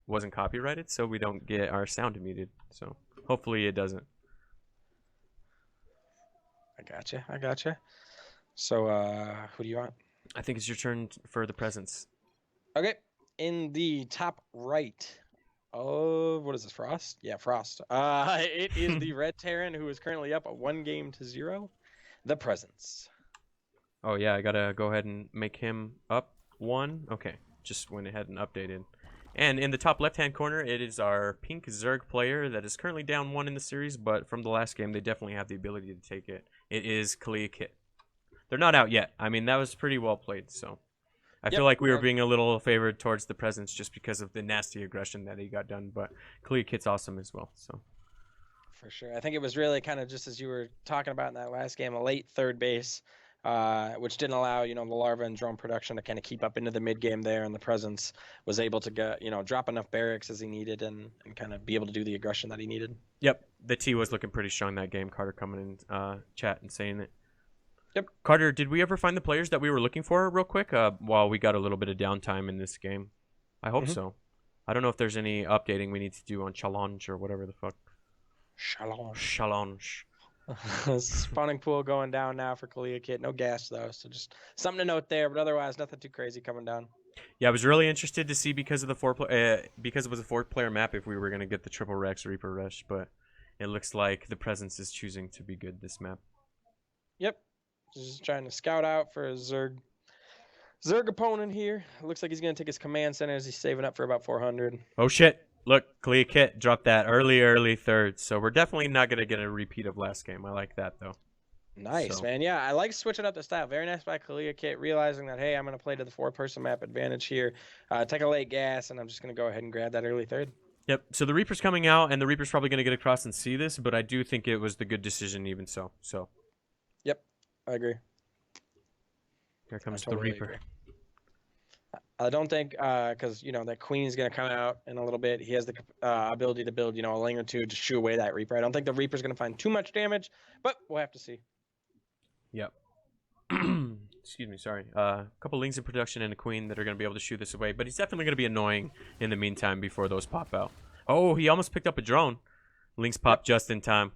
wasn't copyrighted, so we don't get our sound muted. So hopefully it doesn't. I gotcha. So, who do you want? I think it's your turn for the presence. Okay, in the top right. Oh, what is this, Frost? Yeah, Frost. It is the Red Terran who is currently up 1-0. ThePresence. Oh yeah, I gotta go ahead and make him up 1. Okay, just went ahead and updated. And in the top left-hand corner, it is our pink Zerg player that is currently down 1 in the series, but from the last game, they definitely have the ability to take it. It is Calliakit. They're not out yet. I mean, that was pretty well played, so I feel like we were being a little favored towards the presence just because of the nasty aggression that he got done, but Calliakit's awesome as well, so. For sure. I think it was really kind of just as you were talking about in that last game, a late third base, which didn't allow, the larva and drone production to kind of keep up into the mid game there, and the presence was able to get, drop enough barracks as he needed and kind of be able to do the aggression that he needed. Yep, the T was looking pretty strong that game. Carter coming in chat and saying it. Yep. Carter, did we ever find the players that we were looking for real quick while we got a little bit of downtime in this game? I hope so. I don't know if there's any updating we need to do on challenge or whatever the fuck. Challenge. Spawning pool going down now for Calliakit. No gas though, so just something to note there, but otherwise nothing too crazy coming down. Yeah, I was really interested to see because of the because it was a 4-player map if we were gonna get the triple Rex Reaper Rush, but it looks like the presence is choosing to be good this map. Yep. Just trying to scout out for a Zerg opponent here. It looks like he's going to take his command center as he's saving up for about 400. Oh, shit. Look, Calliakit dropped that early third. So we're definitely not going to get a repeat of last game. I like that, though. Nice, man. Yeah, I like switching up the style. Very nice by Calliakit, realizing that, hey, I'm going to play to the 4-person map advantage here. Take a late gas, and I'm just going to go ahead and grab that early third. Yep. So the Reaper's coming out, and the Reaper's probably going to get across and see this, but I do think it was the good decision even so. Yep. I agree. Here comes the Reaper. Agree. I don't think, because, that Queen's going to come out in a little bit. He has the ability to build, a lane or two to shoo away that Reaper. I don't think the Reaper's going to find too much damage, but we'll have to see. Yep. Excuse me, sorry. A couple Lings in production and a Queen that are going to be able to shoo this away, but he's definitely going to be annoying in the meantime before those pop out. Oh, he almost picked up a drone. Lings popped just in time.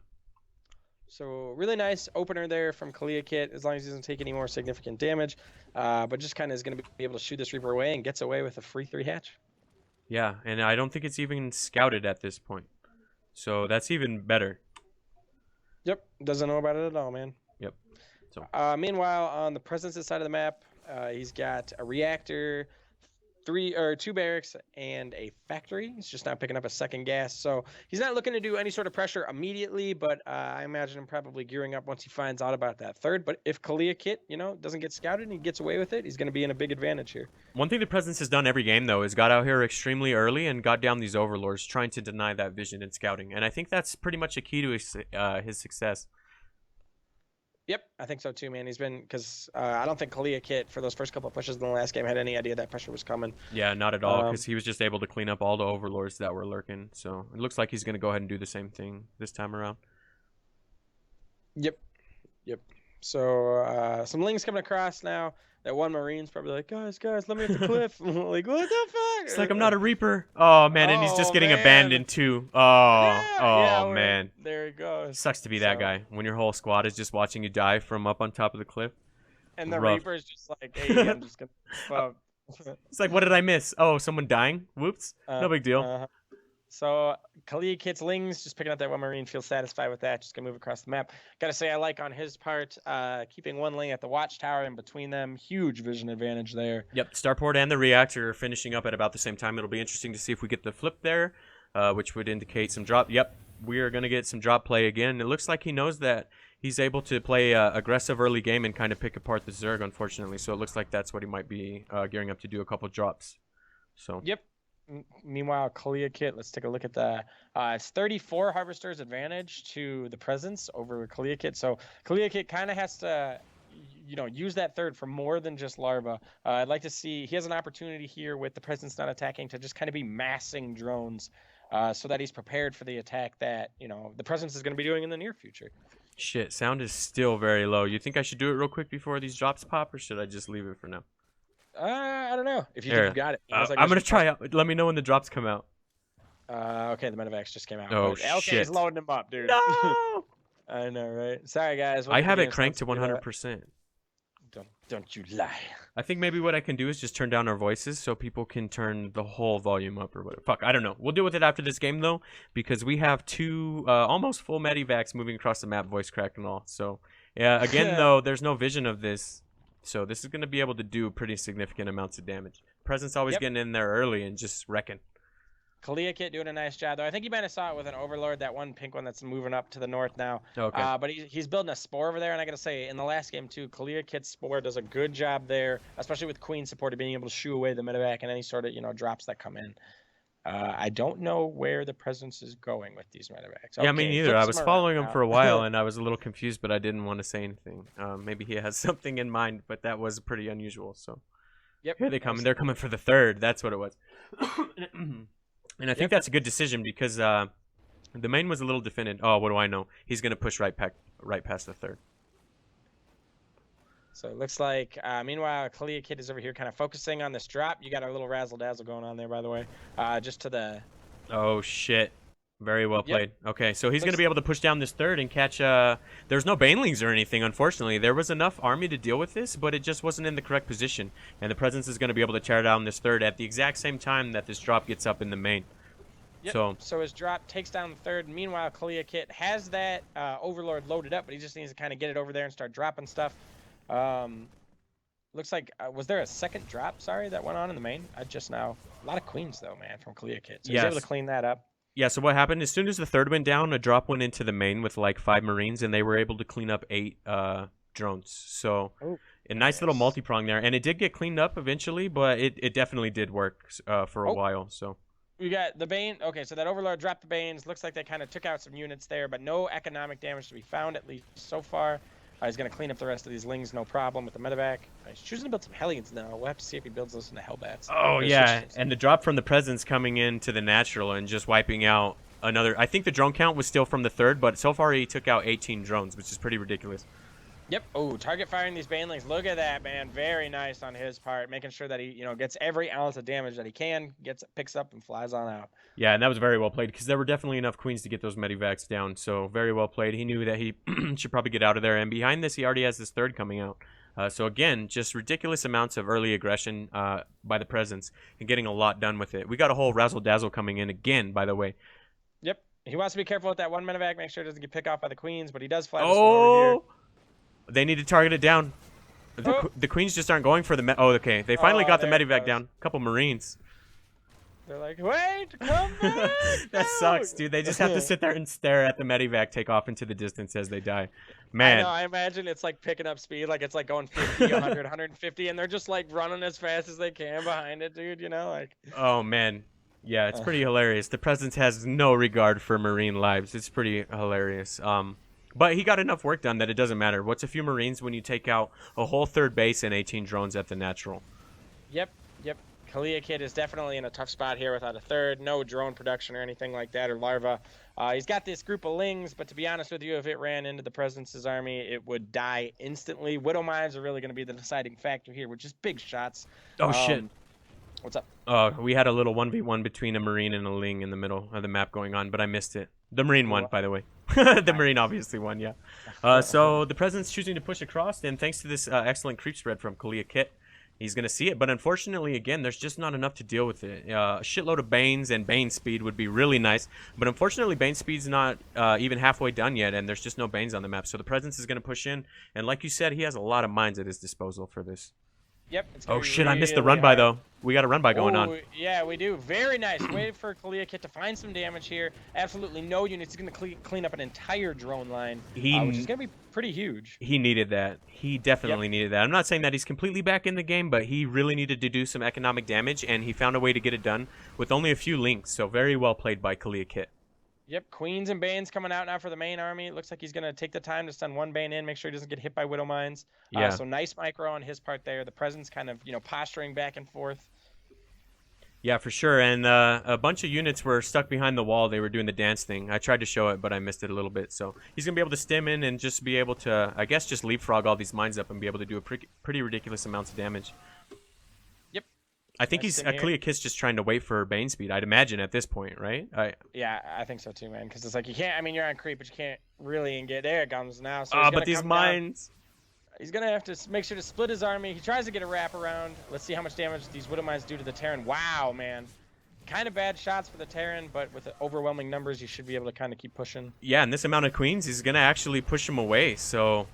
So really nice opener there from Calliakit, as long as he doesn't take any more significant damage. But just kind of is going to be able to shoot this Reaper away and gets away with a free 3 hatch. Yeah, and I don't think it's even scouted at this point. So that's even better. Yep, doesn't know about it at all, man. Yep. So. Meanwhile, on the presence side of the map, he's got a reactor, 2 barracks, and a factory. He's just not picking up a second gas, so he's not looking to do any sort of pressure immediately, but I imagine him probably gearing up once he finds out about that third. But if Calliakit, doesn't get scouted and he gets away with it, he's going to be in a big advantage here. One thing the Presence has done every game, though, is got out here extremely early and got down these overlords, trying to deny that vision and scouting, and I think that's pretty much a key to his success. Yep, I think so too, man. He's been, because I don't think Calliakit for those first couple of pushes in the last game had any idea that pressure was coming. Yeah, not at all, because he was just able to clean up all the overlords that were lurking. So it looks like he's going to go ahead and do the same thing this time around. Yep. So some Lings coming across now. That one Marine's probably like, guys, let me hit the cliff. Like, what the fuck? It's like, I'm not a Reaper. Oh, man, and he's just getting abandoned, too. Man. There he goes. Sucks to be that guy when your whole squad is just watching you die from up on top of the cliff. And the Reaper's just like, hey, I'm just going to... It's like, what did I miss? Oh, someone dying? Whoops. No big deal. So Calliakit's Lings just picking up that one Marine, feels satisfied with that. Just gonna move across the map. Gotta say, I like on his part keeping one Ling at the watchtower in between them. Huge vision advantage there. Yep, Starport and the reactor are finishing up at about the same time. It'll be interesting to see if we get the flip there, which would indicate some drop. Yep, we are gonna get some drop play again. It looks like he knows that he's able to play aggressive early game and kind of pick apart the Zerg, unfortunately. So it looks like that's what he might be gearing up to do, a couple drops. So. Yep. Meanwhile, Calliakit, let's take a look at the it's 34 Harvester's advantage to the Presence over Calliakit. So Calliakit kind of has to, use that third for more than just Larva. I'd like to see, he has an opportunity here with the Presence not attacking to just kind of be massing drones so that he's prepared for the attack that, the Presence is going to be doing in the near future. Shit, sound is still very low. You think I should do it real quick before these drops pop, or should I just leave it for now? I don't know. If you think you've got it. I'm going to try out. Let me know when the drops come out. Okay, the medevacs just came out. Oh, but LK shit. is loading them up, dude. No! I know, right? Sorry, guys. I have it cranked to 100%. Don't you lie. I think maybe what I can do is just turn down our voices so people can turn the whole volume up or whatever. Fuck, I don't know. We'll deal with it after this game, though, because we have two almost full medivacs moving across the map, voice crack and all. So, yeah, again, though, there's no vision of this. So this is going to be able to do pretty significant amounts of damage. Presence always getting in there early and just wrecking. Calliakit doing a nice job, though. I think you might have saw it with an Overlord, that one pink one that's moving up to the north now. Okay. But he's building a Spore over there, and I got to say, in the last game, too, Calliakit's Spore does a good job there, especially with Queen support of being able to shoo away the medevac and any sort of, drops that come in. I don't know where the Presence is going with these medevacs. Okay, yeah, me neither. I was following him for a while, and I was a little confused, but I didn't want to say anything. Maybe he has something in mind, but that was pretty unusual, so. Yep. Here they come, and they're coming for the third. That's what it was. And I think that's a good decision because the main was a little defended. Oh, what do I know? He's going to push right past the third. So it looks like, meanwhile, Calliakit is over here kind of focusing on this drop. You got our little razzle-dazzle going on there, by the way. Just to the... Oh, shit. Very well played. Okay, so he's going to be able to push down this third and catch... There's no banelings or anything, unfortunately. There was enough army to deal with this, but it just wasn't in the correct position. And the Presence is going to be able to tear down this third at the exact same time that this drop gets up in the main. Yep. So his drop takes down the third. Meanwhile, Calliakit has that Overlord loaded up, but he just needs to kind of get it over there and start dropping stuff. Looks like, was there a second drop, that went on in the main? A lot of queens, though, man, from Calliakit. So he's able to clean that up. Yeah, so what happened, as soon as the third went down, a drop went into the main with like 5 Marines, and they were able to clean up 8 drones. So a nice little multi-prong there. And it did get cleaned up eventually, but it definitely did work for a while. So we got the Bane. Okay, so that Overlord dropped the Banes. Looks like they kind of took out some units there, but no economic damage to be found, at least so far. He's going to clean up the rest of these Lings, no problem, with the medevac. He's choosing to build some Hellions now. We'll have to see if he builds those into Hellbats. Oh, yeah, and the drop from the Presence coming into the natural and just wiping out another... I think the drone count was still from the third, but so far he took out 18 drones, which is pretty ridiculous. Yep. Oh, target firing these Banelings. Look at that, man. Very nice on his part, making sure that he, gets every ounce of damage that he can, picks up, and flies on out. Yeah, and that was very well played because there were definitely enough queens to get those medivacs down. So very well played. He knew that he should probably get out of there. And behind this, he already has this third coming out. So again, just ridiculous amounts of early aggression by the Presence and getting a lot done with it. We got a whole razzle-dazzle coming in again, by the way. Yep. He wants to be careful with that one medevac, make sure it doesn't get picked off by the queens, but he does fly this one over here. They need to target it down. The queens just aren't going for the... okay. They finally got the medevac down. A couple Marines. They're like, wait, come back! That sucks, dude. They just have to sit there and stare at the medevac take off into the distance as they die. Man. I know, I imagine it's like picking up speed, like it's like going 50, 100, 150, and they're just like running as fast as they can behind it, dude, like... Oh, man. Yeah, it's pretty hilarious. The Presence has no regard for Marine lives. It's pretty hilarious. But he got enough work done that it doesn't matter. What's a few Marines when you take out a whole third base and 18 drones at the natural? Yep. Calliakit is definitely in a tough spot here without a third. No drone production or anything like that, or larva. He's got this group of Lings, but to be honest with you, if it ran into the Presence's army, it would die instantly. Widow Mines are really going to be the deciding factor here, which is big shots. Oh, shit. What's up? We had a little 1v1 between a Marine and a Ling in the middle of the map going on, but I missed it. The Marine won, by the way. The Marine obviously won, yeah. So the Presence choosing to push across, and thanks to this excellent creep spread from Calliakit, he's going to see it. But unfortunately, again, there's just not enough to deal with it. A shitload of Banes and Bane speed would be really nice, but unfortunately, Bane speed's not even halfway done yet, and there's just no Banes on the map. So the Presence is going to push in, and like you said, he has a lot of mines at his disposal for this. Yep. Oh, shit, I missed the run-by, though. We got a run-by going on. Yeah, we do. Very nice. Waited for Calliakit to find some damage here. Absolutely no units. He's going to clean up an entire drone line, which is going to be pretty huge. He needed that. He definitely needed that. I'm not saying that he's completely back in the game, but he really needed to do some economic damage, and he found a way to get it done with only a few links. So very well played by Calliakit. Yep, Queens and Banes coming out now for the main army. It looks like he's going to take the time to send one Bane in, make sure he doesn't get hit by Widow Mines. Yeah. So nice micro on his part there. The Presence kind of, posturing back and forth. Yeah, for sure. And a bunch of units were stuck behind the wall. They were doing the dance thing. I tried to show it, but I missed it a little bit. So he's going to be able to stem in and just be able to, I guess, just leapfrog all these mines up and be able to do a pretty ridiculous amounts of damage. Yep. I think Nice he's sim here. Calliakit's just trying to wait for Bane speed. I'd imagine at this point, right? Yeah, I think so too, man. Because it's like you can't. I mean, you're on creep, but you can't really engage. There it comes now. So he's gonna But these come down. mines. He's gonna have to make sure to split his army. He tries to get a wrap around. Let's see how much damage these Widow Mines do to the Terran. Wow, man. Kind of bad shots for the Terran, but with the overwhelming numbers, you should be able to kind of keep pushing. Yeah, and this amount of queens, he's gonna actually push him away. So,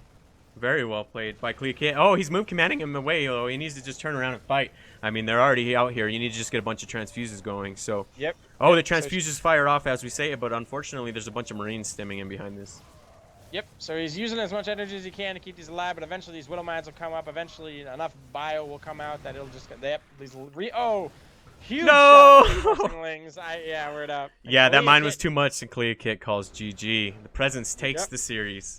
very well played by Calliakit. Oh, he's move commanding him away. Oh, he needs to just turn around and fight. I mean, they're already out here. You need to just get a bunch of transfuses going. So. Yep. Oh, the transfuses fire off as we say it, but unfortunately, there's a bunch of Marines stemming in behind this. Yep. So he's using as much energy as he can to keep these alive, but eventually these Widow Mines will come up. Eventually, enough bio will come out that it'll just get. Yep. These huge. No! Yeah, word up. Yeah, that mine was too much, and Calliakit calls GG. The presence takes the series.